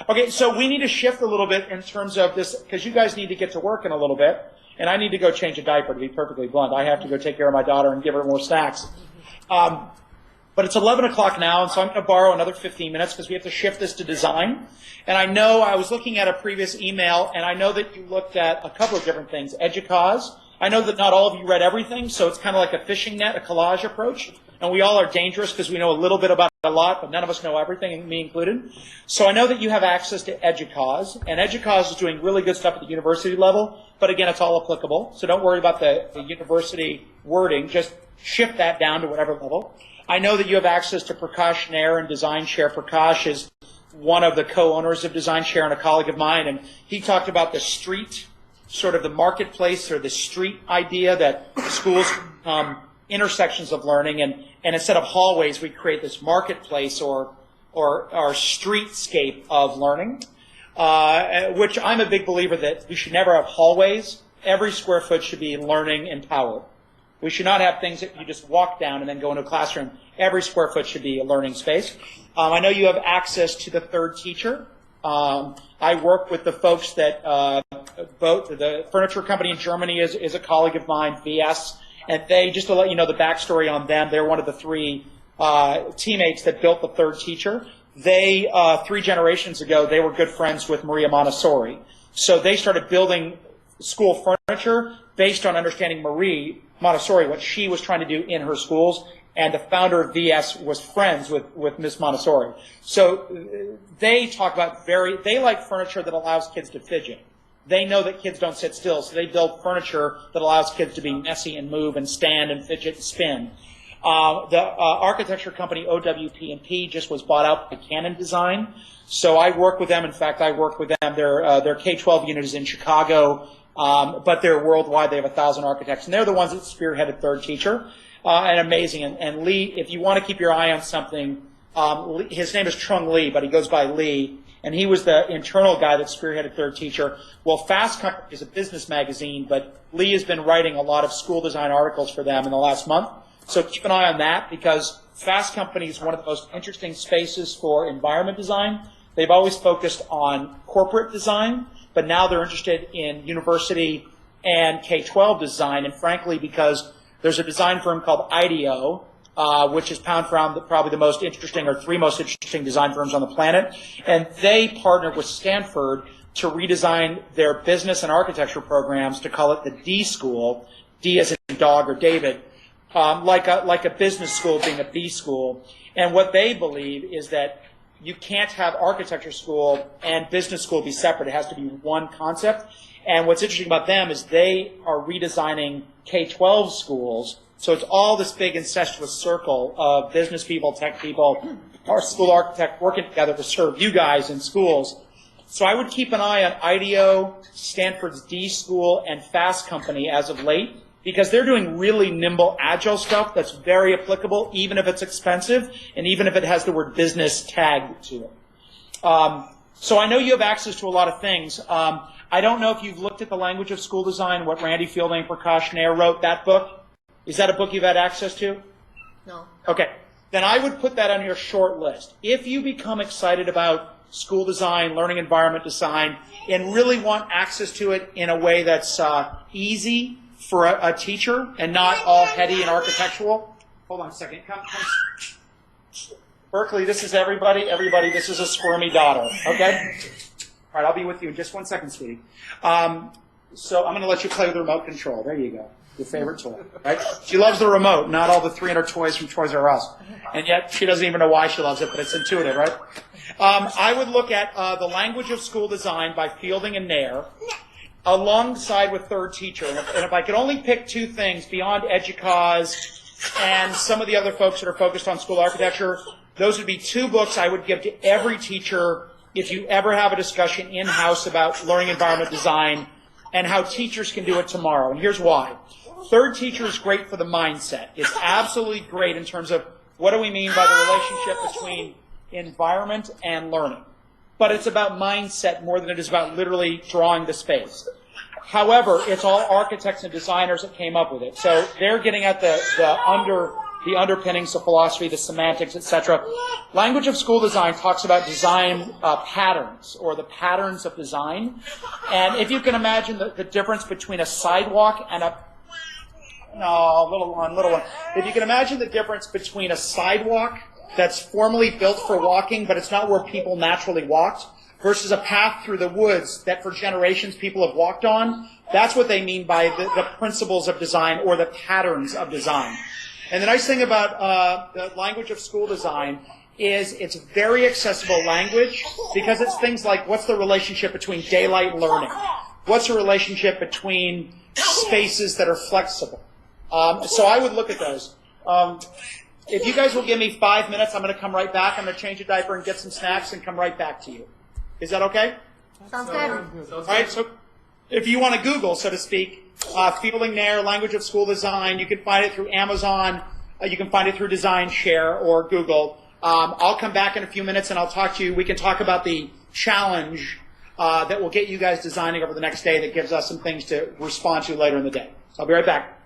Okay, so we need to shift a little bit in terms of this, because you guys need to get to work in a little bit, and I need to go change a diaper, to be perfectly blunt. I have to go take care of my daughter and give her more snacks. But it's 11 o'clock now, and so I'm going to borrow another 15 minutes because we have to shift this to design. And I know I was looking at a previous email, and I know that you looked at a couple of different things. EDUCAUSE. I know that not all of you read everything, so it's kind of like a fishing net, a collage approach. And we all are dangerous because we know a little bit about a lot, but none of us know everything, me included. So I know that you have access to EDUCAUSE, and EDUCAUSE is doing really good stuff at the university level, but again, it's all applicable. So don't worry about the university wording. Just shift that down to whatever level. I know that you have access to Prakash Nair and Design Share. Prakash is one of the co-owners of Design Share and a colleague of mine, and he talked about the street, sort of the marketplace or the street idea that schools intersections of learning, and instead of hallways, we create this marketplace or streetscape of learning, which I'm a big believer that we should never have hallways. Every square foot should be learning empowered. We should not have things that you just walk down and then go into a classroom. Every square foot should be a learning space. I know you have access to the third teacher. I work with the folks that both the furniture company in Germany is a colleague of mine, VS, and they, just to let you know the backstory on them, they're one of the three teammates that built the third teacher. They, 3 generations ago, they were good friends with Maria Montessori. So they started building school furniture based on understanding Marie Montessori, what she was trying to do in her schools, and the founder of VS was friends with Miss Montessori. So they talk about they like furniture that allows kids to fidget. They know that kids don't sit still, so they build furniture that allows kids to be messy and move and stand and fidget and spin. The architecture company OWP&P just was bought out by Canon Design, so I work with them. In fact, I work with them. Their K-12 unit is in Chicago, but they're worldwide. They have 1,000 architects, and they're the ones that spearheaded Third Teacher, and amazing. And Lee, if you want to keep your eye on something, his name is Trung Lee, but he goes by Lee. And he was the internal guy that spearheaded Third Teacher. Well, Fast Company is a business magazine, but Lee has been writing a lot of school design articles for them in the last month. So keep an eye on that, because Fast Company is one of the most interesting spaces for environment design. They've always focused on corporate design, but now they're interested in university and K-12 design. And frankly, because there's a design firm called IDEO, which is probably the most interesting or 3 most interesting design firms on the planet. And they partnered with Stanford to redesign their business and architecture programs to call it the D School, D as in dog or David, like a business school being a B school. And what they believe is that you can't have architecture school and business school be separate. It has to be one concept. And what's interesting about them is they are redesigning K-12 schools. So it's all this big incestuous circle of business people, tech people, our school architect working together to serve you guys in schools. So I would keep an eye on IDEO, Stanford's D School, and Fast Company as of late, because they're doing really nimble, agile stuff that's very applicable, even if it's expensive, and even if it has the word business tagged to it. So I know you have access to a lot of things. I don't know if you've looked at The Language of School Design, what Randy Fielding and Prakash Nair wrote, that book. Is that a book you've had access to? No. Okay. Then I would put that on your short list. If you become excited about school design, learning environment design, and really want access to it in a way that's easy for a teacher and not all heady and architectural. Hold on a second. Come. Berkeley, this is everybody. Everybody, this is a squirmy daughter. Okay? All right, I'll be with you in just 1 second, sweetie. So I'm going to let you play with the remote control. There you go. Your favorite toy, right? She loves the remote, not all the 300 toys from Toys R Us. And yet she doesn't even know why she loves it, but it's intuitive, right? I would look at The Language of School Design by Fielding and Nair alongside with Third Teacher. And if I could only pick 2 things beyond EDUCAUSE and some of the other folks that are focused on school architecture, those would be 2 books I would give to every teacher if you ever have a discussion in-house about learning environment design and how teachers can do it tomorrow. And here's why. Third Teacher is great for the mindset. It's absolutely great in terms of what do we mean by the relationship between environment and learning. But it's about mindset more than it is about literally drawing the space. However, it's all architects and designers that came up with it. So they're getting at the the underpinnings of philosophy, the semantics, etc. Language of school design talks about design patterns, or the patterns of design. And if you can imagine the difference between a sidewalk and a... No, little one. If you can imagine the difference between a sidewalk that's formally built for walking, but it's not where people naturally walked, versus a path through the woods that for generations people have walked on, that's what they mean by the principles of design, or the patterns of design. And the nice thing about the language of school design is it's very accessible language, because it's things like, what's the relationship between daylight learning? What's the relationship between spaces that are flexible? So I would look at those. If you guys will give me 5 minutes, I'm going to come right back. I'm going to change a diaper and get some snacks and come right back to you. Is that okay? Sounds good. All right, so if you want to Google, so to speak, Fielding Nair, Language of School Design, you can find it through Amazon, you can find it through Design Share or Google. I'll come back in a few minutes and I'll talk to you. We can talk about the challenge that will get you guys designing over the next day that gives us some things to respond to later in the day. So I'll be right back.